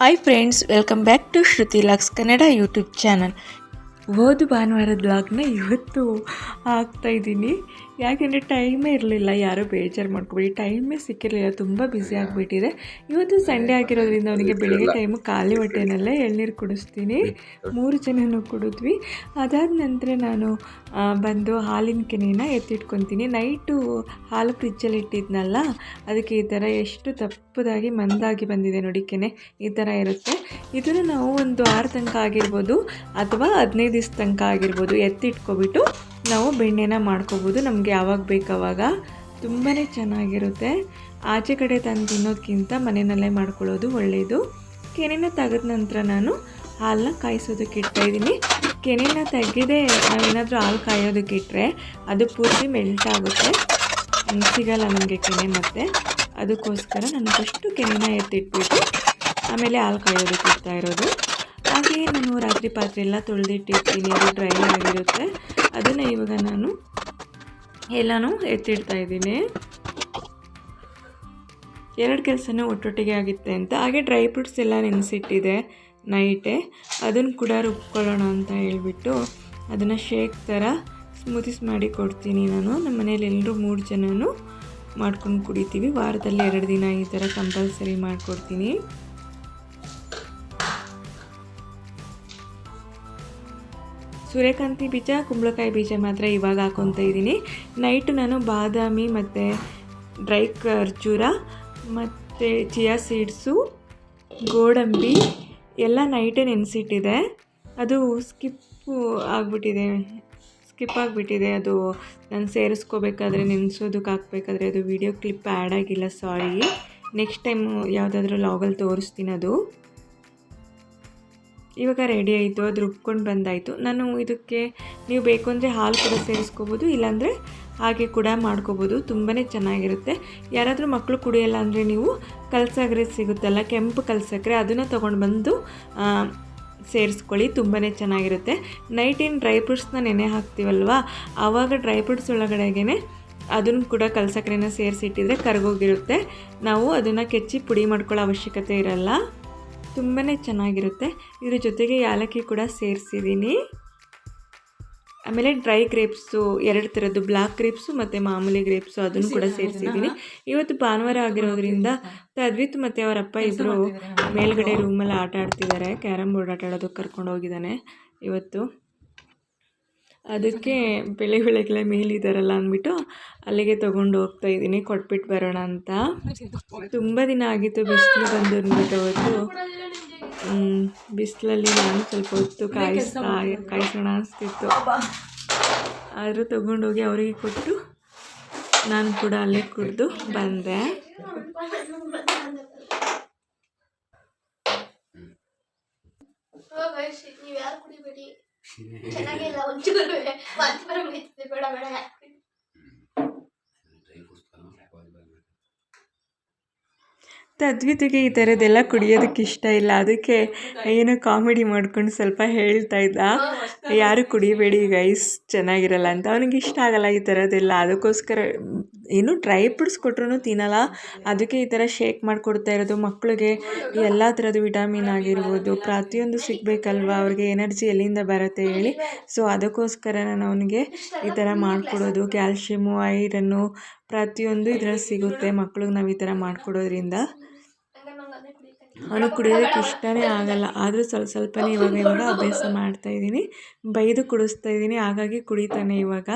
Hi friends, welcome back to Shruti ಲಾಕ್ಸ್ Kannada YouTube channel. ಹೋದ ಭಾನುವಾರದ ಬ್ಲಾಗ್ನ ಇವತ್ತು ಹಾಕ್ತಾಯಿದ್ದೀನಿ. ಯಾಕೆಂದರೆ ಟೈಮೇ ಇರಲಿಲ್ಲ. ಯಾರೂ ಬೇಜಾರು ಮಾಡ್ಕೊಬೇಡಿ, ಟೈಮೇ ಸಿಕ್ಕಿರಲಿಲ್ಲ, ತುಂಬ ಬ್ಯುಸಿ ಆಗಿಬಿಟ್ಟಿದೆ. ಇವತ್ತು ಸಂಡೇ ಆಗಿರೋದ್ರಿಂದ ಅವನಿಗೆ ಬೆಳಿಗ್ಗೆ ಟೈಮು ಖಾಲಿ ಹೊಟ್ಟೆನಲ್ಲೇ ಎಳ್ನೀರು ಕುಡಿಸ್ತೀನಿ. 3 ಜನನೂ ಕುಡಿದ್ವಿ. ಅದಾದ ನಂತರ ನಾನು ಬಂದು ಹಾಲಿನ ಕೆನೆನ ಎತ್ತಿಟ್ಕೊತೀನಿ. ನೈಟು ಹಾಲು ಫ್ರಿಜ್ಜಲ್ಲಿ ಇಟ್ಟಿದ್ನಲ್ಲ, ಅದಕ್ಕೆ ಈ ಥರ ಎಷ್ಟು ದಪ್ಪದಾಗಿ ಮಂದಾಗಿ ಬಂದಿದೆ ನೋಡಿ ಕೆನೆ. ಈ ಥರ ಇರುತ್ತೆ. ಇದನ್ನು ನಾವು ಒಂದು 6 ತನಕ ಆಗಿರ್ಬೋದು ಅಥವಾ 15 ದಿವಸ ತನಕ ಆಗಿರ್ಬೋದು ಎತ್ತಿಟ್ಕೊಬಿಟ್ಟು ನಾವು ಬೆಣ್ಣೆನ ಮಾಡ್ಕೋಬೋದು. ನಮಗೆ ಯಾವಾಗ ಬೇಕು ಆವಾಗ. ತುಂಬಾ ಚೆನ್ನಾಗಿರುತ್ತೆ. ಆಚೆ ಕಡೆ ತಂದು ತಿನ್ನೋದಕ್ಕಿಂತ ಮನೆಯಲ್ಲೇ ಮಾಡ್ಕೊಳ್ಳೋದು ಒಳ್ಳೆಯದು. ಕೆನೆನ ತೆಗೆದ ನಂತರ ನಾನು ಹಾಲನ್ನ ಕಾಯಿಸೋದಕ್ಕೆ ಇಡ್ತಾಯಿದ್ದೀನಿ. ಕೆನೆನ ತೆಗೆದೇ ನಾವೇನಾದರೂ ಹಾಲು ಕಾಯೋದಕ್ಕೆ ಇಟ್ಟರೆ ಅದು ಪೂರ್ತಿ ಮೆಲ್ಟ್ ಆಗುತ್ತೆ, ಸಿಗಲ್ಲ ನಮಗೆ ಕೆನೆ. ಮತ್ತು ಅದಕ್ಕೋಸ್ಕರ ನಾನು ಫಸ್ಟು ಕೆನೆನ ಎತ್ತಿಟ್ಬಿಟ್ಟು ಆಮೇಲೆ ಹಾಲು ಕಾಯೋದಕ್ಕೆ ಇಡ್ತಾ ಇರೋದು. ಹಾಗೆಯೇ ನಾನು ರಾತ್ರಿ ಪಾತ್ರೆ ಎಲ್ಲ ತೊಳೆದಿಟ್ಟಿರ್ತೀನಿ, ಅದು ಡ್ರೈ ಆಗಿರುತ್ತೆ. ಅದನ್ನು ಇವಾಗ ನಾನು ಎಲ್ಲನೂ ಎತ್ತಿಡ್ತಾ ಇದ್ದೀನಿ. 2 ಕೆಲಸನೂ ಒಟ್ಟೊಟ್ಟಿಗೆ ಆಗುತ್ತೆ ಅಂತ. ಹಾಗೆ ಡ್ರೈ ಫ್ರೂಟ್ಸ್ ಎಲ್ಲ ನೆನೆಸಿಟ್ಟಿದೆ ನೈಟೇ, ಅದನ್ನು ಕೂಡ ರುಬ್ಕೊಳ್ಳೋಣ ಅಂತ ಹೇಳ್ಬಿಟ್ಟು ಅದನ್ನು ಶೇಕ್ ಥರ ಸ್ಮೂತೀಸ್ ಮಾಡಿ ಕೊಡ್ತೀನಿ ನಾನು. ನಮ್ಮ ಮನೇಲಿ ಎಲ್ಲರೂ 3 ಜನನೂ ಮಾಡ್ಕೊಂಡು ಕುಡಿತೀವಿ. ವಾರದಲ್ಲಿ 2 ದಿನ ಈ ಥರ ಕಂಪಲ್ಸರಿ ಮಾಡಿಕೊಡ್ತೀನಿ. ಸೂರ್ಯಕಾಂತಿ ಬೀಜ, ಕುಂಬಳಕಾಯಿ ಬೀಜ ಮಾತ್ರ ಇವಾಗ ಹಾಕ್ಕೊತಾ ಇದ್ದೀನಿ. ನೈಟು ನಾನು ಬಾದಾಮಿ ಮತ್ತು ಡ್ರೈ ಖರ್ಜೂರ ಮತ್ತು ಚಿಯಾ ಸೀಡ್ಸು, ಗೋಡಂಬಿ ಎಲ್ಲ ನೈಟೇ ನೆನೆಸಿಟ್ಟಿದೆ. ಅದು ಸ್ಕಿಪ್ ಆಗಿಬಿಟ್ಟಿದೆ. ಅದು ನಾನು ಸೇರಿಸ್ಕೋಬೇಕಾದ್ರೆ ನೆನೆಸೋದಕ್ಕೆ ಹಾಕ್ಬೇಕಾದ್ರೆ ಅದು ವಿಡಿಯೋ ಕ್ಲಿಪ್ ಆ್ಯಡ್ ಆಗಿಲ್ಲ, ಸಾರಿ. ನೆಕ್ಸ್ಟ್ ಟೈಮು ಯಾವುದಾದ್ರೂ ಲಾಗಲ್ಲಿ ತೋರಿಸ್ತೀನಿ. ಅದು ಇವಾಗ ರೆಡಿ ಆಯಿತು, ಅದು ರುಬ್ಕೊಂಡು ಬಂದಾಯಿತು. ನಾನು ಇದಕ್ಕೆ ನೀವು ಬೇಕು ಅಂದರೆ ಹಾಲು ಕೂಡ ಸೇರಿಸ್ಕೋಬೋದು, ಇಲ್ಲಾಂದರೆ ಹಾಗೆ ಕೂಡ ಮಾಡ್ಕೋಬೋದು. ತುಂಬಾ ಚೆನ್ನಾಗಿರುತ್ತೆ. ಯಾರಾದರೂ ಮಕ್ಕಳು ಕುಡಿಯೋಲ್ಲ ಅಂದರೆ ನೀವು ಕಲ್ಸಕ್ರೆ ಸಿಗುತ್ತಲ್ಲ, ಕೆಂಪು ಕಲ್ಸಕ್ರೆ, ಅದನ್ನು ತೊಗೊಂಡು ಬಂದು ಸೇರಿಸ್ಕೊಳ್ಳಿ. ತುಂಬಾ ಚೆನ್ನಾಗಿರುತ್ತೆ. ನೈಟೇನು ಡ್ರೈ ಫ್ರೂಟ್ಸ್ನ ನೆನೆ ಹಾಕ್ತೀವಲ್ವ, ಆವಾಗ ಡ್ರೈ ಫ್ರೂಟ್ಸ್ ಒಳಗಡೆಗೆ ಅದನ್ನು ಕೂಡ ಕಲ್ಸಕ್ರೆನ ಸೇರಿಸಿಟ್ಟಿದ್ರೆ ಕರಗೋಗಿರುತ್ತೆ. ನಾವು ಅದನ್ನು ಕೆಚ್ಚಿ ಪುಡಿ ಮಾಡ್ಕೊಳ್ಳೋ ಅವಶ್ಯಕತೆ ಇರಲ್ಲ. ತುಂಬಾ ಚೆನ್ನಾಗಿರುತ್ತೆ. ಇದ್ರ ಜೊತೆಗೆ ಯಾಲಕ್ಕಿ ಕೂಡ ಸೇರಿಸಿದ್ದೀನಿ. ಆಮೇಲೆ ಡ್ರೈ ಗ್ರೇಪ್ಸು 2 ಥರದ್ದು, ಬ್ಲ್ಯಾಕ್ ಗ್ರೇಪ್ಸು ಮತ್ತು ಮಾಮೂಲಿ ಗ್ರೇಪ್ಸು, ಅದನ್ನು ಕೂಡ ಸೇರಿಸಿದ್ದೀನಿ. ಇವತ್ತು ಭಾನುವಾರ ಆಗಿರೋದ್ರಿಂದ ತದ್ವಿತ್ ಮತ್ತು ಅವರ ಅಪ್ಪ ಇಬ್ಬರು ಮೇಲ್ಗಡೆ ರೂಮಲ್ಲಿ ಆಟ ಆಡ್ತಿದ್ದಾರೆ. ಕ್ಯಾರಮ್ ಬೋರ್ಡ್ ಆಟ ಆಡೋದಕ್ಕೆ ಕರ್ಕೊಂಡು ಹೋಗಿದ್ದಾನೆ ಇವತ್ತು. ಅದಕ್ಕೆ ಬೆಳೆಗಳ ಮೇಲಿದ್ದಾರಲ್ಲ ಅಂದ್ಬಿಟ್ಟು ಅಲ್ಲಿಗೆ ತೊಗೊಂಡು ಹೋಗ್ತಾ ಇದ್ದೀನಿ, ಕೊಟ್ಬಿಟ್ಟು ಬರೋಣ ಅಂತ. ತುಂಬ ದಿನ ಆಗಿತ್ತು ಬಿಸಿಲು ಬಂದು ಅಂದ್ಬಿಟ್ಟು ಅವತ್ತು ಬಿಸಿಲಲ್ಲಿ ನಾನು ಸ್ವಲ್ಪ ಹೊತ್ತು ಕಾಯಿಸೋಣ ಅನಿಸ್ತಿತ್ತು. ಆದರೂ ತೊಗೊಂಡೋಗಿ ಅವರಿಗೆ ಕೊಟ್ಟು ನಾನು ಕೂಡ ಅಲ್ಲೇ ಕುಡಿದು ಬಂದೆ. ಚೆನ್ನಾಗಿಲ್ಲ ಒಂಚೂರು ಬೇಡ ಬೇಡ. ತದ್ವಿತಿಗೆ ಈ ಥರದ್ದೆಲ್ಲ ಕುಡಿಯೋದಕ್ಕೆ ಇಷ್ಟ ಇಲ್ಲ. ಅದಕ್ಕೆ ಏನೋ ಕಾಮಿಡಿ ಮಾಡ್ಕೊಂಡು ಸ್ವಲ್ಪ ಹೇಳ್ತಾ ಇದ್ದ, ಯಾರು ಕುಡಿಬೇಡಿ ಗೈಸ್, ಚೆನ್ನಾಗಿರಲ್ಲ ಅಂತ. ಅವನಿಗೆ ಇಷ್ಟ ಆಗಲ್ಲ ಈ ಥರದ್ದೆಲ್ಲ. ಅದಕ್ಕೋಸ್ಕರ ಏನು ಡ್ರೈ ಫ್ರೂಟ್ಸ್ ಕೊಟ್ಟರು ತಿನ್ನಲ್ಲ. ಅದಕ್ಕೆ ಈ ಥರ ಶೇಕ್ ಮಾಡಿಕೊಡ್ತಾ ಇರೋದು. ಮಕ್ಕಳಿಗೆ ಎಲ್ಲ ಥರದ್ದು ವಿಟಮಿನ್ ಆಗಿರ್ಬೋದು ಪ್ರತಿಯೊಂದು ಸಿಗಬೇಕಲ್ವ, ಅವ್ರಿಗೆ ಎನರ್ಜಿ ಎಲ್ಲಿಂದ ಬರುತ್ತೆ ಹೇಳಿ. ಸೊ ಅದಕ್ಕೋಸ್ಕರ ನಾನು ಅವನಿಗೆ ಈ ಥರ ಮಾಡಿಕೊಡೋದು. ಕ್ಯಾಲ್ಶಿಯಮು, ಐರನ್ನು ಪ್ರತಿಯೊಂದು ಇದರಲ್ಲಿ ಸಿಗುತ್ತೆ ಮಕ್ಳಿಗೆ ನಾವು ಈ ಥರ ಮಾಡಿಕೊಡೋದ್ರಿಂದ. ಅವನಿಗೆ ಕುಡಿಯೋದಕ್ಕೆ ಇಷ್ಟನೇ ಆಗಲ್ಲ, ಆದರೂ ಸ್ವಲ್ಪನೇ ಇವಾಗ ಅಭ್ಯಾಸ ಮಾಡ್ತಾಯಿದ್ದೀನಿ. ಬೈದು ಕುಡಿಸ್ತಾ ಇದ್ದೀನಿ, ಹಾಗಾಗಿ ಕುಡಿತಾನೆ ಇವಾಗ.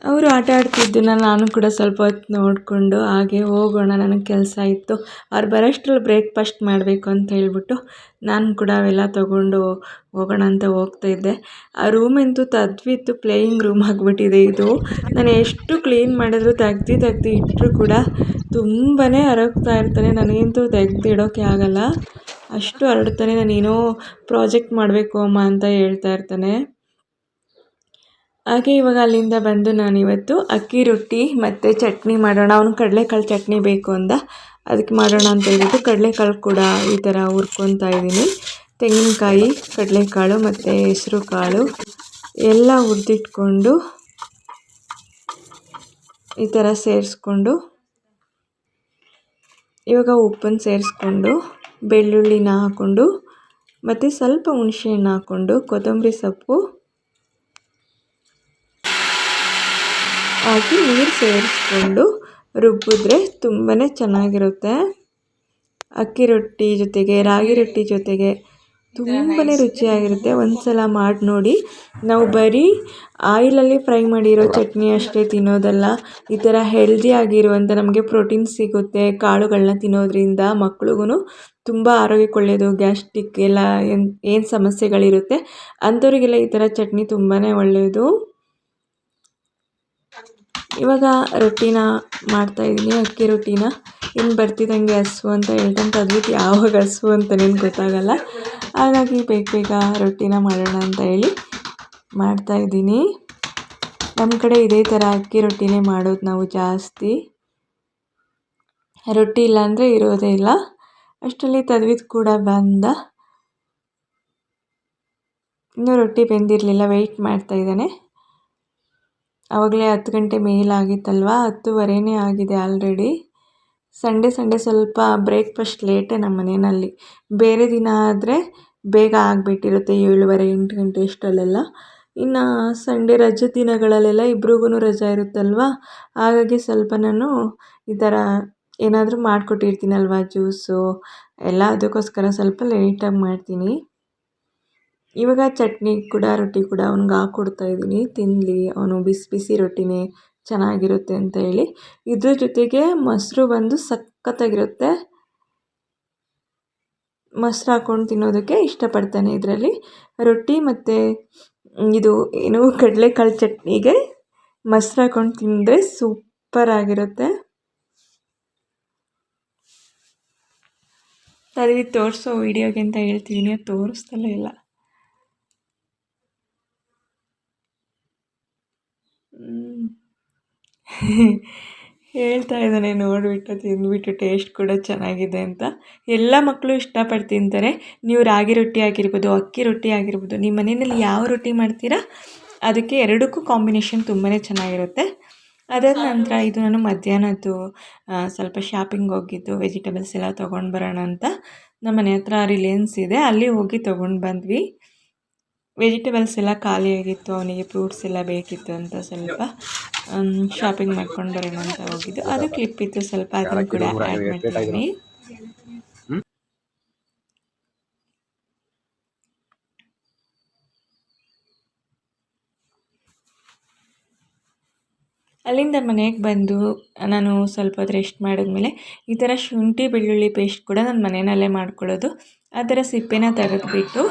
ಅವರು ಆಟ ಆಡ್ತಿದ್ದನ್ನ ನಾನು ಕೂಡ ಸ್ವಲ್ಪ ಹೊತ್ತು ನೋಡಿಕೊಂಡು ಹಾಗೆ ಹೋಗೋಣ, ನನಗೆ ಕೆಲಸ ಇತ್ತು. ಅವ್ರು ಬರೋಷ್ಟ್ರಲ್ಲಿ ಬ್ರೇಕ್ಫಾಸ್ಟ್ ಮಾಡಬೇಕು ಅಂತ ಹೇಳ್ಬಿಟ್ಟು ನಾನು ಕೂಡ ಅವೆಲ್ಲ ತೊಗೊಂಡು ಹೋಗೋಣ ಅಂತ ಹೋಗ್ತಾಯಿದ್ದೆ. ಆ ರೂಮಂತೂ ತದ್ವಿತ್ತು ಪ್ಲೇಯಿಂಗ್ ರೂಮ್ ಆಗಿಬಿಟ್ಟಿದೆ ಇದು. ನಾನು ಎಷ್ಟು ಕ್ಲೀನ್ ಮಾಡಿದ್ರು ತೆಗ್ದು ಇಟ್ಟರು ಕೂಡ ತುಂಬಾ ಹರಗ್ತಾ ಇರ್ತಾನೆ. ನನಗಂತೂ ತೆಗ್ದಿಡೋಕ್ಕೆ ಆಗಲ್ಲ, ಅಷ್ಟು ಹರಡ್ತಾನೆ. ನಾನೇನೋ ಪ್ರಾಜೆಕ್ಟ್ ಮಾಡಬೇಕು ಅಮ್ಮ ಅಂತ ಹೇಳ್ತಾ ಇರ್ತಾನೆ. ಹಾಗೆ ಇವಾಗ ಅಲ್ಲಿಂದ ಬಂದು ನಾನಿವತ್ತು ಅಕ್ಕಿ ರೊಟ್ಟಿ ಮತ್ತು ಚಟ್ನಿ ಮಾಡೋಣ, ಅವನು ಕಡಲೆಕಾಳು ಚಟ್ನಿ ಬೇಕು ಅಂದ, ಅದಕ್ಕೆ ಮಾಡೋಣ ಅಂತ ಹೇಳ್ಬಿಟ್ಟು ಕಡಲೆಕಾಳು ಕೂಡ ಈ ಥರ ಹುರ್ಕೊತಾ ಇದ್ದೀನಿ. ತೆಂಗಿನಕಾಯಿ, ಕಡಲೆಕಾಳು ಮತ್ತು ಹೆಸರು ಕಾಳು ಎಲ್ಲ ಹುರಿದಿಟ್ಕೊಂಡು ಈ ಥರ ಸೇರಿಸ್ಕೊಂಡು ಇವಾಗ ಉಪ್ಪನ್ನು ಸೇರಿಸ್ಕೊಂಡು ಬೆಳ್ಳುಳ್ಳಿನ ಹಾಕ್ಕೊಂಡು ಮತ್ತು ಸ್ವಲ್ಪ ಹುಣಸೆಹಣ್ಣು ಹಾಕ್ಕೊಂಡು ಕೊತ್ತಂಬರಿ ಸೊಪ್ಪು ಹಾಕಿ ನೀರು ಸೇರಿಸ್ಕೊಂಡು ರುಬ್ಬಿದ್ರೆ ತುಂಬಾ ಚೆನ್ನಾಗಿರುತ್ತೆ. ಅಕ್ಕಿ ರೊಟ್ಟಿ ಜೊತೆಗೆ, ರಾಗಿ ರೊಟ್ಟಿ ಜೊತೆಗೆ ತುಂಬಾ ರುಚಿಯಾಗಿರುತ್ತೆ. ಒಂದು ಸಲ ಮಾಡಿ ನೋಡಿ. ನಾವು ಬರೀ ಆಯಿಲಲ್ಲಿ ಫ್ರೈ ಮಾಡಿರೋ ಚಟ್ನಿ ಅಷ್ಟೇ ತಿನ್ನೋದಲ್ಲ, ಈ ಥರ ಹೆಲ್ದಿ ಆಗಿರುವಂಥ ನಮಗೆ ಪ್ರೋಟೀನ್ ಸಿಗುತ್ತೆ ಕಾಳುಗಳನ್ನ ತಿನ್ನೋದ್ರಿಂದ. ಮಕ್ಳಿಗೂ ತುಂಬ ಆರೋಗ್ಯಕ್ಕೆ ಒಳ್ಳೆಯದು. ಗ್ಯಾಸ್ಟ್ರಿಕ್ ಎಲ್ಲ ಏನು ಸಮಸ್ಯೆಗಳಿರುತ್ತೆ ಅಂಥವ್ರಿಗೆಲ್ಲ ಈ ಥರ ಚಟ್ನಿ ತುಂಬಾ ಒಳ್ಳೆಯದು. ಇವಾಗ ರೊಟ್ಟಿನ ಮಾಡ್ತಾಯಿದ್ದೀನಿ, ಅಕ್ಕಿ ರೊಟ್ಟಿನ. ಇನ್ನು ಬರ್ತಿದ್ದಂಗೆ ಹಸ್ವು ಅಂತ ಹೇಳ್ತಾನೆ. ಅದ್ಬಿಟ್ಟು ಯಾವಾಗ ಹಸ್ವು ಅಂತನೇನು ಗೊತ್ತಾಗಲ್ಲ. ಹಾಗಾಗಿ ಬೇಗ ರೊಟ್ಟಿನ ಮಾಡೋಣ ಅಂತ ಹೇಳಿ ಮಾಡ್ತಾಯಿದ್ದೀನಿ. ನಮ್ಮ ಕಡೆ ಇದೇ ಥರ ಅಕ್ಕಿ ರೊಟ್ಟಿನೇ ಮಾಡೋದು ನಾವು ಜಾಸ್ತಿ. ರೊಟ್ಟಿ ಇಲ್ಲಾಂದರೆ ಇರೋದೇ ಇಲ್ಲ. ಅಷ್ಟರಲ್ಲಿ ತದ್ವಿತ್ ಕೂಡ ಬಂದ. ಇನ್ನೂ ರೊಟ್ಟಿ ಬೆಂದಿರಲಿಲ್ಲ, ವೆಯ್ಟ್ ಮಾಡ್ತಾಯಿದ್ದಾನೆ. ಆವಾಗಲೇ 10 ಗಂಟೆ ಮೇಲಾಗಿತ್ತಲ್ವ, 10:15 ಆಗಿದೆ ಆಲ್ರೆಡಿ. ಸಂಡೇ ಸ್ವಲ್ಪ ಬ್ರೇಕ್ಫಾಸ್ಟ್ ಲೇಟೇ ನಮ್ಮ ಮನೆಯಲ್ಲಿ. ಬೇರೆ ದಿನ ಆದರೆ ಬೇಗ ಆಗಿಬಿಟ್ಟಿರುತ್ತೆ, 7:30 8 ಗಂಟೆ ಅಷ್ಟರಲ್ಲೆಲ್ಲ. ಇನ್ನು ಸಂಡೇ ರಜೆ ದಿನಗಳಲ್ಲೆಲ್ಲ ಇಬ್ರಿಗೂ ರಜೆ ಇರುತ್ತಲ್ವ, ಹಾಗಾಗಿ ಸ್ವಲ್ಪ ನಾನು ಈ ಥರ ಏನಾದರೂ ಮಾಡಿಕೊಟ್ಟಿರ್ತೀನಲ್ವ, ಜ್ಯೂಸು ಎಲ್ಲ, ಅದಕ್ಕೋಸ್ಕರ ಸ್ವಲ್ಪ ಲೇಟಾಗಿ ಮಾಡ್ತೀನಿ. ಇವಾಗ ಚಟ್ನಿ ಕೂಡ ರೊಟ್ಟಿ ಕೂಡ ಅವ್ನಿಗೆ ಹಾಕ್ಕೊಡ್ತಾಯಿದ್ದೀನಿ, ತಿನ್ನಲಿ, ಅವನು ಬಿಸಿ ಬಿಸಿ ರೊಟ್ಟಿನೇ ಚೆನ್ನಾಗಿರುತ್ತೆ ಅಂತ ಹೇಳಿ. ಇದ್ರ ಜೊತೆಗೆ ಮೊಸರು ಬಂದು ಸಖತ್ತಾಗಿರುತ್ತೆ. ಮೊಸರು ಹಾಕ್ಕೊಂಡು ತಿನ್ನೋದಕ್ಕೆ ಇಷ್ಟಪಡ್ತಾನೆ. ಇದರಲ್ಲಿ ರೊಟ್ಟಿ ಮತ್ತು ಇದು ಏನು ಕಡಲೆಕಾಳು ಚಟ್ನಿಗೆ ಮೊಸರು ಹಾಕ್ಕೊಂಡು ತಿಂದರೆ ಸೂಪರಾಗಿರುತ್ತೆ. ತಲೆಗೆ ತೋರಿಸೋ ವೀಡಿಯೋಗೆ ಅಂತ ಹೇಳ್ತಿದ್ದೀನಿ, ಅದು ತೋರಿಸ್ತಲೇ ಇಲ್ಲ. ಹೇಳ್ತಾ ಇದ್ದಾನೆ ನೋಡಿಬಿಟ್ಟು, ತಿಂದ್ಬಿಟ್ಟು ಟೇಸ್ಟ್ ಕೂಡ ಚೆನ್ನಾಗಿದೆ ಅಂತ. ಎಲ್ಲ ಮಕ್ಕಳು ಇಷ್ಟಪಟ್ಟು ತಿಂತಾರೆ. ನೀವು ರಾಗಿ ರೊಟ್ಟಿ ಆಗಿರ್ಬೋದು, ಅಕ್ಕಿ ರೊಟ್ಟಿ ಆಗಿರ್ಬೋದು, ನಿಮ್ಮ ಮನೆಯಲ್ಲಿ ಯಾವ ರೊಟ್ಟಿ ಮಾಡ್ತೀರಾ ಅದಕ್ಕೆ ಎರಡಕ್ಕೂ ಕಾಂಬಿನೇಷನ್ ತುಂಬಾ ಚೆನ್ನಾಗಿರುತ್ತೆ. ಅದಾದ ನಂತರ ಇದು ನಾನು ಮಧ್ಯಾಹ್ನದ್ದು ಸ್ವಲ್ಪ ಶಾಪಿಂಗ್ ಹೋಗಿದ್ದು, ವೆಜಿಟೇಬಲ್ಸ್ ಎಲ್ಲ ತೊಗೊಂಡು ಬರೋಣ ಅಂತ. ನಮ್ಮ ಮನೆ ಹತ್ರ ರಿಲಯನ್ಸ್ ಇದೆ, ಅಲ್ಲಿ ಹೋಗಿ ತೊಗೊಂಡು ಬಂದ್ವಿ. ವೆಜಿಟೇಬಲ್ಸ್ ಎಲ್ಲ ಖಾಲಿಯಾಗಿತ್ತು, ಅವನಿಗೆ ಫ್ರೂಟ್ಸ್ ಎಲ್ಲ ಬೇಕಿತ್ತು ಅಂತ ಸ್ವಲ್ಪ ಶಾಪಿಂಗ್ ಮಾಡ್ಕೊಂಡು ಬರೋಣ ಅಂತ ಹೋಗಿದ್ದು. ಅದು ಕ್ಲಿಪ್ ಇತ್ತು ಸ್ವಲ್ಪ, ಅದನ್ನು ಕೂಡ ಆ್ಯಡ್ ಮಾಡ್ತೀನಿ. ಅಲ್ಲಿಂದ ಮನೆಗೆ ಬಂದು ನಾನು ಸ್ವಲ್ಪ ಹೊತ್ತು ರೆಸ್ಟ್ ಮಾಡಿದ್ಮೇಲೆ ಈ ಥರ ಶುಂಠಿ ಬೆಳ್ಳುಳ್ಳಿ ಪೇಸ್ಟ್ ಕೂಡ ನಾನು ಮನೆಯಲ್ಲೇ ಮಾಡ್ಕೊಳ್ಳೋದು. ಆ ಥರ ಸಿಪ್ಪೆನ ತೆಗೆದುಬಿಟ್ಟು,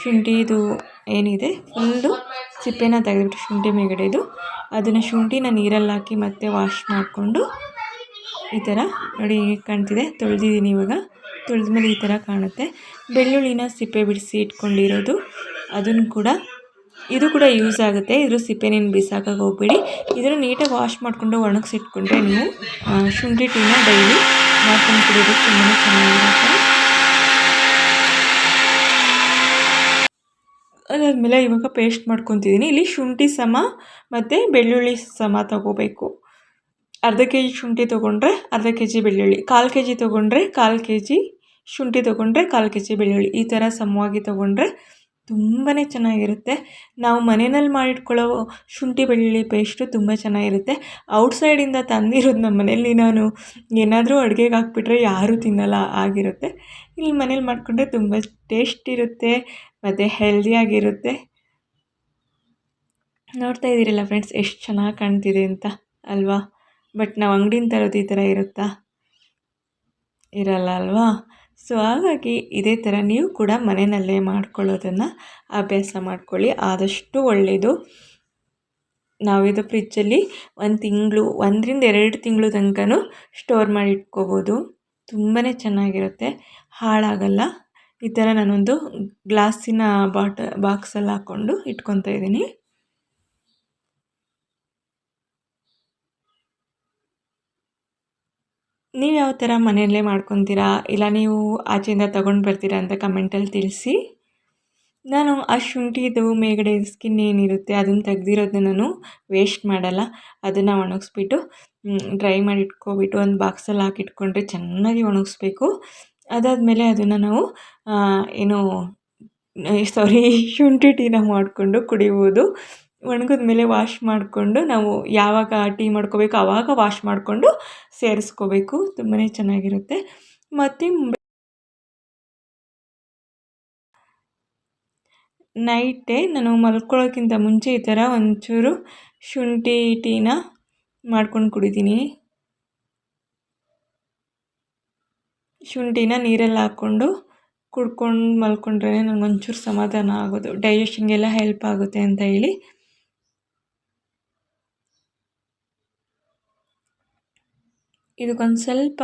ಶುಂಠಿದು ಏನಿದೆ ಫುಲ್ಲು ಸಿಪ್ಪೆನ ತೆಗೆದುಬಿಟ್ಟು ಶುಂಠಿ ಮೇಗಡೆದು ಅದನ್ನು ಶುಂಠಿನ ನೀರಲ್ಲಿ ಹಾಕಿ ಮತ್ತೆ ವಾಶ್ ಮಾಡಿಕೊಂಡು ಈ ಥರ ನೋಡಿ ಹೇಗೆ ಕಾಣ್ತಿದೆ. ತೊಳೆದಿದ್ದೀನಿ, ಇವಾಗ ತೊಳೆದ್ಮೇಲೆ ಈ ಥರ ಕಾಣುತ್ತೆ. ಬೆಳ್ಳುಳ್ಳಿನ ಸಿಪ್ಪೆ ಬಿಡಿಸಿ ಇಟ್ಕೊಂಡಿರೋದು, ಅದನ್ನು ಕೂಡ, ಇದು ಕೂಡ ಯೂಸ್ ಆಗುತ್ತೆ. ಇದ್ರ ಸಿಪ್ಪೆನೇನು ಬಿಸಾಕೋಕೆ ಹೋಗಬೇಡಿ. ಇದನ್ನು ನೀಟಾಗಿ ವಾಶ್ ಮಾಡಿಕೊಂಡು ಒಣಗಿಸಿಟ್ಕೊಂಡ್ರೆ ನೀವು ಶುಂಠಿ ಟೀನ ಡೈಲಿ ಮಾಡ್ಕೊಂಡು ಕುಡಿಯೋದಕ್ಕೆ ತುಂಬಾ ಚೆನ್ನಾಗಿರುತ್ತೆ. ಅದಾದಮೇಲೆ ಇವಾಗ ಪೇಸ್ಟ್ ಮಾಡ್ಕೊತಿದ್ದೀನಿ. ಇಲ್ಲಿ ಶುಂಠಿ ಸಮ ಮತ್ತು ಬೆಳ್ಳುಳ್ಳಿ ಸಮ ತೊಗೋಬೇಕು. ಅರ್ಧ ಕೆ ಜಿ ಶುಂಠಿ ತೊಗೊಂಡ್ರೆ ಅರ್ಧ ಕೆ ಜಿ ಬೆಳ್ಳುಳ್ಳಿ, 1/4 ಕೆ ಜಿ ತೊಗೊಂಡ್ರೆ 1/4 ಕೆ ಜಿ ಶುಂಠಿ ತೊಗೊಂಡ್ರೆ 1/4 ಕೆ ಜಿ ಬೆಳ್ಳುಳ್ಳಿ, ಈ ಥರ ಸಮವಾಗಿ ತೊಗೊಂಡ್ರೆ ತುಂಬಾ ಚೆನ್ನಾಗಿರುತ್ತೆ. ನಾವು ಮನೆಯಲ್ಲಿ ಮಾಡಿಟ್ಕೊಳ್ಳೋ ಶುಂಠಿ ಬೆಳ್ಳುಳ್ಳಿ ಪೇಸ್ಟು ತುಂಬ ಚೆನ್ನಾಗಿರುತ್ತೆ. ಔಟ್ಸೈಡಿಂದ ತಂದಿರೋದು ನಮ್ಮ ಮನೇಲಿ ನಾನು ಏನಾದರೂ ಅಡುಗೆಗೆ ಹಾಕ್ಬಿಟ್ರೆ ಯಾರೂ ತಿನ್ನಲ್ಲ ಆಗಿರುತ್ತೆ. ಇಲ್ಲಿ ಮನೇಲಿ ಮಾಡಿಕೊಂಡ್ರೆ ತುಂಬ ಟೇಸ್ಟ್ ಇರುತ್ತೆ ಮತ್ತು ಹೆಲ್ದಿಯಾಗಿರುತ್ತೆ. ನೋಡ್ತಾ ಇದ್ದೀರಲ್ಲ ಫ್ರೆಂಡ್ಸ್, ಎಷ್ಟು ಚೆನ್ನಾಗಿ ಕಾಣ್ತಿದೆ ಅಂತ ಅಲ್ವಾ? ಬಟ್ ನಾವು ಅಂಗಡಿಯಿಂದ ತರೋದು ಈ ಥರ ಇರುತ್ತಾ? ಇರಲ್ಲ ಅಲ್ವಾ? ಸೊ ಹಾಗಾಗಿ ಇದೇ ಥರ ನೀವು ಕೂಡ ಮನೆಯಲ್ಲೇ ಮಾಡ್ಕೊಳ್ಳೋದನ್ನು ಅಭ್ಯಾಸ ಮಾಡ್ಕೊಳ್ಳಿ, ಆದಷ್ಟು ಒಳ್ಳೆಯದು. ನಾವಿದು ಫ್ರಿಜ್ಜಲ್ಲಿ 1 ತಿಂಗಳು 1 ರಿಂದ 2 ತಿಂಗಳು ತನಕನೂ ಸ್ಟೋರ್ ಮಾಡಿ ಇಟ್ಕೋಬೋದು. ತುಂಬಾ ಚೆನ್ನಾಗಿರುತ್ತೆ, ಹಾಳಾಗಲ್ಲ. ಈ ಥರ ನಾನೊಂದು ಗ್ಲಾಸಿನ ಬಾಕ್ಸಲ್ಲಿ ಹಾಕ್ಕೊಂಡು ಇಟ್ಕೊತಾ ಇದ್ದೀನಿ. ನೀವು ಯಾವ ಥರ ಮನೆಯಲ್ಲೇ ಮಾಡ್ಕೊತೀರಾ, ಇಲ್ಲ ನೀವು ಆಚೆಯಿಂದ ತಗೊಂಡು ಬರ್ತೀರಾ ಅಂತ ಕಮೆಂಟಲ್ಲಿ ತಿಳಿಸಿ. ನಾನು ಆ ಶುಂಠಿದು ಮೇಲ್ಗಡೆ ಸ್ಕಿನ್ ಏನಿರುತ್ತೆ ಅದನ್ನು ತೆಗ್ದಿರೋದನ್ನ ನಾನು ವೇಸ್ಟ್ ಮಾಡಲ್ಲ. ಅದನ್ನು ಒಣಗಿಸ್ಬಿಟ್ಟು ಡ್ರೈ ಮಾಡಿ ಇಟ್ಕೊಬಿಟ್ಟು ಒಂದು ಬಾಕ್ಸಲ್ಲಿ ಹಾಕಿಟ್ಕೊಂಡ್ರೆ ಚೆನ್ನಾಗಿ ಒಣಗಿಸ್ಬೇಕು. ಅದಾದಮೇಲೆ ಅದನ್ನು ನಾವು ಏನು ಶುಂಠಿ ಟೀನ ಮಾಡಿಕೊಂಡು ಕುಡಿಬೋದು. ಒಣಗಿದ ಮೇಲೆ ವಾಶ್ ಮಾಡಿಕೊಂಡು ನಾವು ಯಾವಾಗ ಟೀ ಮಾಡ್ಕೋಬೇಕು ಆವಾಗ ವಾಶ್ ಮಾಡಿಕೊಂಡು ಸೇರಿಸ್ಕೋಬೇಕು. ತುಂಬಾ ಚೆನ್ನಾಗಿರುತ್ತೆ. ಮತ್ತು ನೈಟೇ ನಾನು ಮಲ್ಕೊಳ್ಳೋಕ್ಕಿಂತ ಮುಂಚೆ ಈ ಥರ ಒಂಚೂರು ಶುಂಠಿ ಟೀನ ಮಾಡ್ಕೊಂಡು ಕುಡಿತೀನಿ. ಶುಂಠಿನ ನೀರಲ್ಲಿ ಹಾಕ್ಕೊಂಡು ಕುಡ್ಕೊಂಡು ಮಲ್ಕೊಂಡ್ರೆ ನನಗೊಂಚೂರು ಸಮಾಧಾನ ಆಗೋದು, ಡೈಜೆಷನ್ಗೆಲ್ಲ ಹೆಲ್ಪ್ ಆಗುತ್ತೆ ಅಂತ ಹೇಳಿ. ಇದಕ್ಕೊಂದು ಸ್ವಲ್ಪ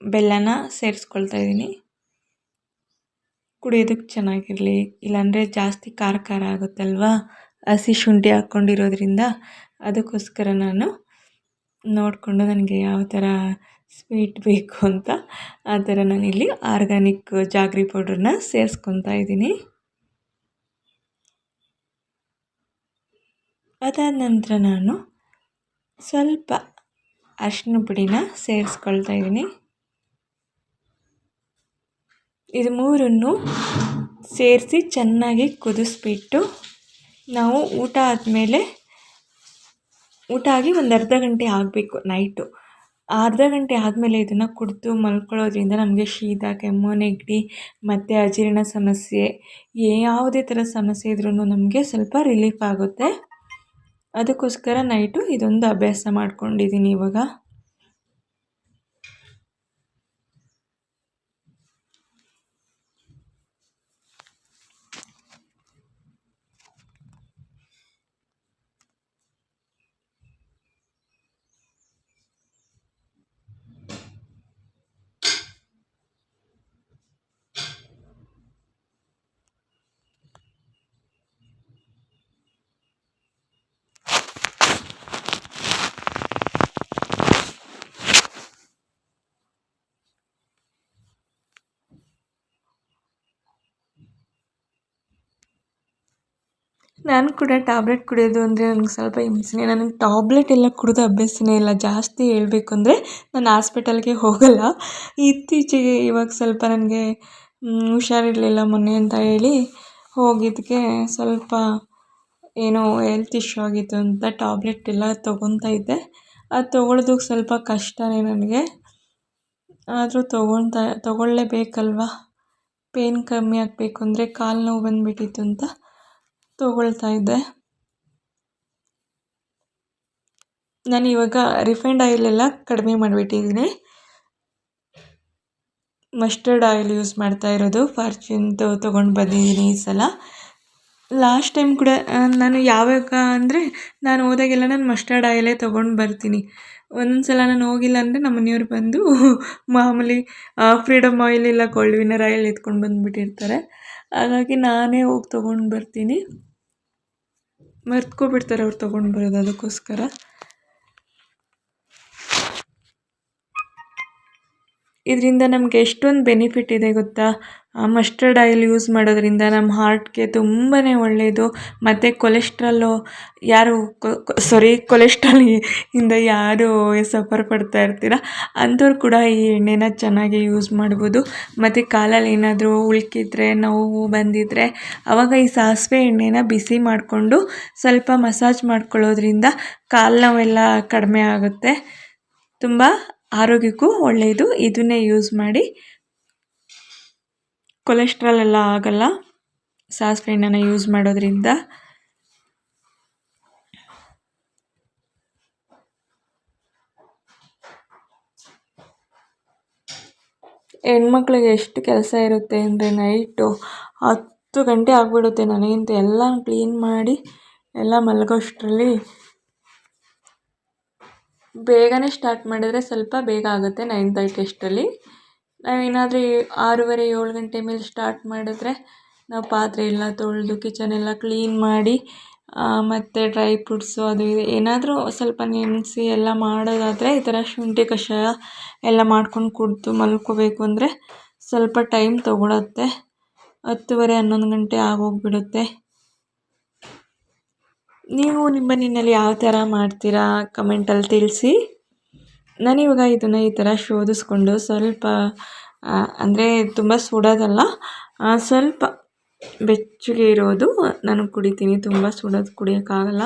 ಬೆಲ್ಲನ ಸೇರಿಸ್ಕೊಳ್ತಾ ಇದ್ದೀನಿ, ಕುಡಿಯೋದಕ್ಕೆ ಚೆನ್ನಾಗಿರಲಿ. ಇಲ್ಲಾಂದರೆ ಜಾಸ್ತಿ ಖಾರ ಖಾರ ಆಗುತ್ತಲ್ವಾ ಹಸಿ ಶುಂಠಿ ಹಾಕ್ಕೊಂಡಿರೋದ್ರಿಂದ. ಅದಕ್ಕೋಸ್ಕರ ನಾನು ನೋಡಿಕೊಂಡು ನನಗೆ ಯಾವ ಥರ ಸ್ವೀಟ್ ಬೇಕು ಅಂತ ಆ ಥರ ನಾನಿಲ್ಲಿ ಆರ್ಗ್ಯಾನಿಕ್ ಜಾಗ್ರಿ ಪೌಡ್ರನ್ನ ಸೇರಿಸ್ಕೊತಾ ಇದ್ದೀನಿ. ಅದಾದ ನಂತರ ನಾನು ಸ್ವಲ್ಪ ಅರಿಶಿನ ಪುಡಿನ ಸೇರಿಸ್ಕೊಳ್ತಾ ಇದ್ದೀನಿ. ಇದು ಮೂರನ್ನು ಸೇರಿಸಿ ಚೆನ್ನಾಗಿ ಕುದಿಸ್ಬಿಟ್ಟು ನಾವು ಊಟ ಆಗಿ ಒಂದು ಅರ್ಧ ಗಂಟೆ ಆಗಬೇಕು. ನೈಟು ಅರ್ಧ ಗಂಟೆ ಆದಮೇಲೆ ಇದನ್ನು ಕುಡಿದು ಮಲ್ಕೊಳ್ಳೋದ್ರಿಂದ ನಮಗೆ ಶೀತ, ಕೆಮ್ಮು, ನೆಗಡಿ ಮತ್ತು ಅಜೀರ್ಣ ಸಮಸ್ಯೆ, ಯಾವುದೇ ಥರ ಸಮಸ್ಯೆ ಇದ್ರೂ ನಮಗೆ ಸ್ವಲ್ಪ ರಿಲೀಫ್ ಆಗುತ್ತೆ. ಅದಕ್ಕೋಸ್ಕರ ನೈಟು ಇದೊಂದು ಅಭ್ಯಾಸ ಮಾಡ್ಕೊಂಡಿದ್ದೀನಿ ಇವಾಗ. ನಾನು ಕೂಡ ಟ್ಯಾಬ್ಲೆಟ್ ಕುಡಿಯೋದು ಅಂದರೆ ನನಗೆ ಸ್ವಲ್ಪ ಹಿಂಸೆನೇ. ನನಗೆ ಟಾಬ್ಲೆಟ್ ಎಲ್ಲ ಕುಡಿದು ಅಭ್ಯಾಸನೇ ಇಲ್ಲ. ಜಾಸ್ತಿ ಹೇಳ್ಬೇಕು ಅಂದರೆ ನಾನು ಹಾಸ್ಪಿಟಲ್ಗೆ ಹೋಗಲ್ಲ. ಇತ್ತೀಚೆಗೆ ಇವಾಗ ಸ್ವಲ್ಪ ನನಗೆ ಹುಷಾರಿರಲಿಲ್ಲ ಮೊನ್ನೆ ಅಂತ ಹೇಳಿ ಹೋಗಿದ್ದಕ್ಕೆ ಸ್ವಲ್ಪ ಏನೋ ಹೆಲ್ತ್ ಇಶ್ಯೂ ಆಗಿತ್ತು ಅಂತ ಟಾಬ್ಲೆಟ್ ಎಲ್ಲ ತೊಗೊತಾ ಇದ್ದೆ. ಅದು ತೊಗೊಳೋದಕ್ಕೆ ಸ್ವಲ್ಪ ಕಷ್ಟನೇ ನನಗೆ, ಆದರೂ ತೊಗೊಳ್ಳೇಬೇಕಲ್ವ. ಪೇಯ್ನ್ ಕಮ್ಮಿ ಆಗಬೇಕು ಅಂದರೆ ಕಾಲು ನೋವು ಬಂದುಬಿಟ್ಟಿತ್ತು ಅಂತ ತೊಗೊಳ್ತಾ ಇದ್ದೆ. ನಾನು ಇವಾಗ ರಿಫೈನ್ಡ್ ಆಯಿಲೆಲ್ಲ ಕಡಿಮೆ ಮಾಡಿಬಿಟ್ಟಿದ್ದೀನಿ. ಮಸ್ಟರ್ಡ್ ಆಯಿಲ್ ಯೂಸ್ ಮಾಡ್ತಾ ಇರೋದು. ಫಾರ್ಚೂನ್ದು ತೊಗೊಂಡು ಬಂದಿದ್ದೀನಿ ಈ ಸಲ. ಲಾಸ್ಟ್ ಟೈಮ್ ಕೂಡ ನಾನು ಯಾವಾಗ ಅಂದರೆ ನಾನು ಹೋದಾಗೆಲ್ಲ ನಾನು ಮಸ್ಟರ್ಡ್ ಆಯಿಲೇ ತೊಗೊಂಡು ಬರ್ತೀನಿ. ಒಂದೊಂದು ಸಲ ನಾನು ಹೋಗಿಲ್ಲ ಅಂದರೆ ನಮ್ಮ ಮನೆಯವ್ರು ಬಂದು ಮಾಮೂಲಿ ಫ್ರೀಡಮ್ ಆಯಿಲ್ ಇಲ್ಲ ಗೋಲ್ಡ್ ವಿನ್ನರ್ ಆಯಿಲ್ ಎತ್ಕೊಂಡು ಬಂದುಬಿಟ್ಟಿರ್ತಾರೆ. ಹಾಗಾಗಿ ನಾನೇ ಹೋಗಿ ತೊಗೊಂಡು ಬರ್ತೀನಿ. ಮರ್ತ್ಕೊಬಿಡ್ತಾರೆ ಅವ್ರು ತೊಗೊಂಡು ಬರೋದು. ಅದಕ್ಕೋಸ್ಕರ ಇದರಿಂದ ನಮಗೆ ಎಷ್ಟೊಂದು ಬೆನಿಫಿಟ್ ಇದೆ ಗೊತ್ತಾ? ಮಸ್ಟರ್ಡ್ ಆಯಿಲ್ ಯೂಸ್ ಮಾಡೋದ್ರಿಂದ ನಮ್ಮ ಹಾರ್ಟ್ಗೆ ತುಂಬಾ ಒಳ್ಳೆಯದು. ಮತ್ತು ಕೊಲೆಸ್ಟ್ರಾಲ್ ಇಂದ ಯಾರು ಸಫರ್ ಪಡ್ತಾ ಇರ್ತೀರ ಅಂಥವ್ರು ಕೂಡ ಈ ಎಣ್ಣೆನ ಚೆನ್ನಾಗಿ ಯೂಸ್ ಮಾಡ್ಬೋದು. ಮತ್ತು ಕಾಲಲ್ಲಿ ಏನಾದರೂ ಉಳ್ಕಿದ್ರೆ, ನೋವು ಬಂದಿದ್ದರೆ ಆವಾಗ ಈ ಸಾಸಿವೆ ಎಣ್ಣೆನ ಬಿಸಿ ಮಾಡಿಕೊಂಡು ಸ್ವಲ್ಪ ಮಸಾಜ್ ಮಾಡ್ಕೊಳ್ಳೋದ್ರಿಂದ ಕಾಲು ನೋವೆಲ್ಲ ಕಡಿಮೆ ಆಗುತ್ತೆ. ತುಂಬ ಆರೋಗ್ಯಕ್ಕೂ ಒಳ್ಳೆಯದು. ಇದನ್ನೇ ಯೂಸ್ ಮಾಡಿ. ಕೊಲೆಸ್ಟ್ರಾಲ್ ಎಲ್ಲ ಆಗಲ್ಲ ಸಾಸಿವೆ ಎಣ್ಣೆನ ಯೂಸ್ ಮಾಡೋದ್ರಿಂದ. ಹೆಣ್ಮಕ್ಳಿಗೆ ಎಷ್ಟು ಕೆಲಸ ಇರುತ್ತೆ ಅಂದರೆ ನೈಟು 10 ಗಂಟೆ ಆಗಿಬಿಡುತ್ತೆ. ನನಗಂತೂ ಎಲ್ಲ ಕ್ಲೀನ್ ಮಾಡಿ ಎಲ್ಲ ಮಲಗೋಷ್ಟರಲ್ಲಿ ಬೇಗನೆ ಸ್ಟಾರ್ಟ್ ಮಾಡಿದರೆ ಸ್ವಲ್ಪ ಬೇಗ ಆಗುತ್ತೆ. 9:30 ಅಷ್ಟರಲ್ಲಿ ನಾವೇನಾದರೂ 6:30 7 ಗಂಟೆ ಮೇಲೆ ಸ್ಟಾರ್ಟ್ ಮಾಡಿದ್ರೆ ನಾವು ಪಾತ್ರೆ ಎಲ್ಲ ತೊಳೆದು ಕಿಚನ್ ಎಲ್ಲ ಕ್ಲೀನ್ ಮಾಡಿ ಮತ್ತು ಡ್ರೈ ಫ್ರೂಟ್ಸು ಅದು ಇದು ಏನಾದರೂ ಸ್ವಲ್ಪ ನೆನೆಸಿ ಎಲ್ಲ ಮಾಡೋದಾದರೆ ಈ ಥರ ಶುಂಠಿ ಕಷಾಯ ಎಲ್ಲ ಮಾಡ್ಕೊಂಡು ಕುಡಿದು ಮಲ್ಕೋಬೇಕು ಅಂದರೆ ಸ್ವಲ್ಪ ಟೈಮ್ ತೊಗೊಳತ್ತೆ. 10:30 11 ಗಂಟೆ ಆಗೋಗಿಬಿಡುತ್ತೆ. ನೀವು ನಿಮ್ಮ ಮನೆಯಲ್ಲಿ ಯಾವ ಥರ ಮಾಡ್ತೀರಾ ಕಮೆಂಟಲ್ಲಿ ತಿಳಿಸಿ. ನಾನಿವಾಗ ಇದನ್ನು ಈ ಥರ ಶೋಧಿಸ್ಕೊಂಡು ಸ್ವಲ್ಪ ಅಂದರೆ ತುಂಬ ಸುಡೋದಲ್ಲ, ಸ್ವಲ್ಪ ಬೆಚ್ಚಗೆ ಇರೋದು ನಾನು ಕುಡಿತೀನಿ. ತುಂಬ ಸುಡೋದು ಕುಡಿಯೋಕ್ಕಾಗಲ್ಲ.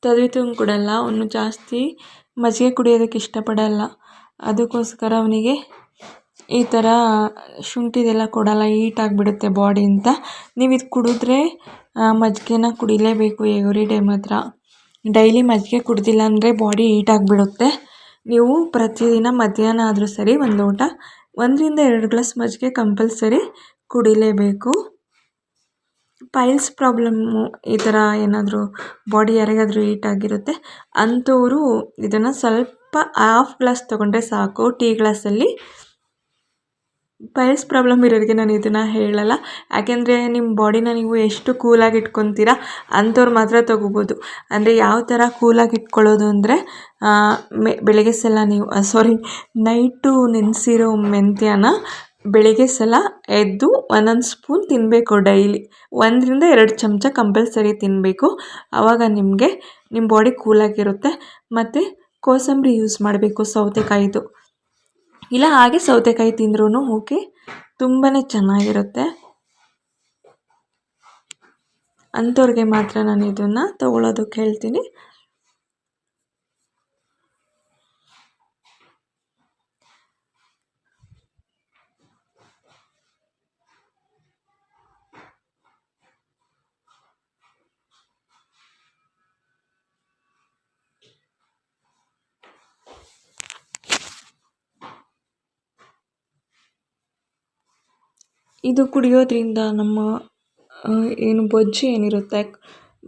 ತದ್ವಿತು ಕೊಡಲ್ಲ, ಅವನು ಜಾಸ್ತಿ ಮಜ್ಜಿಗೆ ಕುಡಿಯೋದಕ್ಕೆ ಇಷ್ಟಪಡಲ್ಲ. ಅದಕ್ಕೋಸ್ಕರ ಅವನಿಗೆ ಈ ಥರ ಶುಂಠಿದೆಲ್ಲ ಕೊಡಲ್ಲ, ಹೀಟ್ ಆಗಿಬಿಡುತ್ತೆ ಬಾಡಿ ಅಂತ. ನೀವು ಇದು ಕುಡಿದ್ರೆ ಮಜ್ಜಿಗೆನ ಕುಡಿಲೇಬೇಕು ಎವ್ರಿ ಡೇ ಮಾತ್ರ. ಡೈಲಿ ಮಜ್ಜಿಗೆ ಕುಡ್ದಿಲ್ಲ ಅಂದರೆ ಬಾಡಿ ಹೀಟ್ ಆಗಿಬಿಡುತ್ತೆ. ನೀವು ಪ್ರತಿದಿನ ಮಧ್ಯಾಹ್ನ ಆದರೂ ಸರಿ 1 ಲೋಟ 1ರಿಂದ 2 ಗ್ಲಾಸ್ ಮಜ್ಜಿಗೆ ಕಂಪಲ್ಸರಿ ಕುಡಿಲೇಬೇಕು. ಪೈಲ್ಸ್ ಪ್ರಾಬ್ಲಮ್ಮು ಈ ಥರ ಏನಾದರೂ ಬಾಡಿ ಯಾರಿಗಾದರೂ ಹೀಟ್ ಆಗಿರುತ್ತೆ ಅಂಥವರು ಇದನ್ನು ಸ್ವಲ್ಪ 1/2 ಗ್ಲಾಸ್ ತೊಗೊಂಡ್ರೆ ಸಾಕು. ಟೀ ಗ್ಲಾಸಲ್ಲಿ ಪೈಲ್ಸ್ ಪ್ರಾಬ್ಲಮ್ ಇರೋರಿಗೆ ನಾನು ಇದನ್ನು ಹೇಳಲ್ಲ, ಯಾಕೆಂದರೆ ನಿಮ್ಮ ಬಾಡಿನ ನೀವು ಎಷ್ಟು ಕೂಲಾಗಿ ಇಟ್ಕೊತೀರಾ ಅಂಥವ್ರು ಮಾತ್ರ ತೊಗೋಬೋದು. ಅಂದರೆ ಯಾವ ಥರ ಕೂಲಾಗಿ ಇಟ್ಕೊಳ್ಳೋದು ಅಂದರೆ ಬೆಳಗ್ಗೆ ಸಲ ನೀವು ನೈಟು ನೆನೆಸಿರೋ ಮೆಂತ್ಯನ ಬೆಳಗ್ಗೆ ಸಲ ಎದ್ದು 1 ಸ್ಪೂನ್ ತಿನ್ನಬೇಕು ಡೈಲಿ. 1ರಿಂದ 2 ಚಮಚ ಕಂಪಲ್ಸರಿ ತಿನ್ನಬೇಕು. ಆವಾಗ ನಿಮ್ಮ ಬಾಡಿ ಕೂಲಾಗಿರುತ್ತೆ. ಮತ್ತು ಕೋಸಂಬರಿ ಯೂಸ್ ಮಾಡಬೇಕು, ಸೌತೆಕಾಯಿದು. ಇಲ್ಲ ಹಾಗೆ ಸೌತೆಕಾಯಿ ತಿಂದ್ರೂ ಓಕೆ, ತುಂಬಾ ಚೆನ್ನಾಗಿರುತ್ತೆ. ಅಂಥವ್ರಿಗೆ ಮಾತ್ರ ನಾನು ಇದನ್ನು ತೊಗೊಳೋದಕ್ಕೆ ಹೇಳ್ತೀನಿ. ಇದು ಕುಡಿಯೋದ್ರಿಂದ ನಮ್ಮ ಏನು ಬೊಜ್ಜು ಏನಿರುತ್ತೆ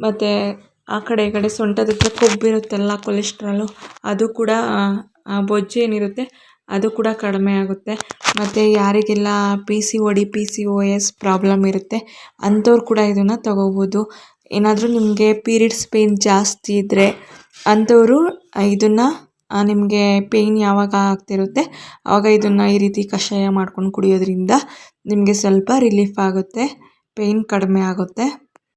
ಮತ್ತು ಆ ಕಡೆ ಈ ಕಡೆ ಸೊಂಟದ ಕೊಬ್ಬಿರುತ್ತೆಲ್ಲ ಕೊಲೆಸ್ಟ್ರಾಲು, ಅದು ಕೂಡ ಬೊಜ್ಜು ಏನಿರುತ್ತೆ ಅದು ಕೂಡ ಕಡಿಮೆ ಆಗುತ್ತೆ. ಮತ್ತು ಯಾರಿಗೆಲ್ಲ PCOS ಪ್ರಾಬ್ಲಮ್ ಇರುತ್ತೆ ಅಂಥವ್ರು ಕೂಡ ಇದನ್ನು ತಗೋಬೋದು. ಏನಾದರೂ ನಿಮಗೆ ಪೀರಿಯಡ್ಸ್ ಪೇಯ್ನ್ ಜಾಸ್ತಿ ಇದ್ದರೆ ಅಂಥವರು ಇದನ್ನು ನಿಮಗೆ ಪೇಯ್ನ್ ಯಾವಾಗ ಆಗ್ತಿರುತ್ತೆ ಆವಾಗ ಇದನ್ನು ಈ ರೀತಿ ಕಷಾಯ ಮಾಡ್ಕೊಂಡು ಕುಡಿಯೋದ್ರಿಂದ ನಿಮಗೆ ಸ್ವಲ್ಪ ರಿಲೀಫ್ ಆಗುತ್ತೆ, ಪೇಯ್ನ್ ಕಡಿಮೆ ಆಗುತ್ತೆ.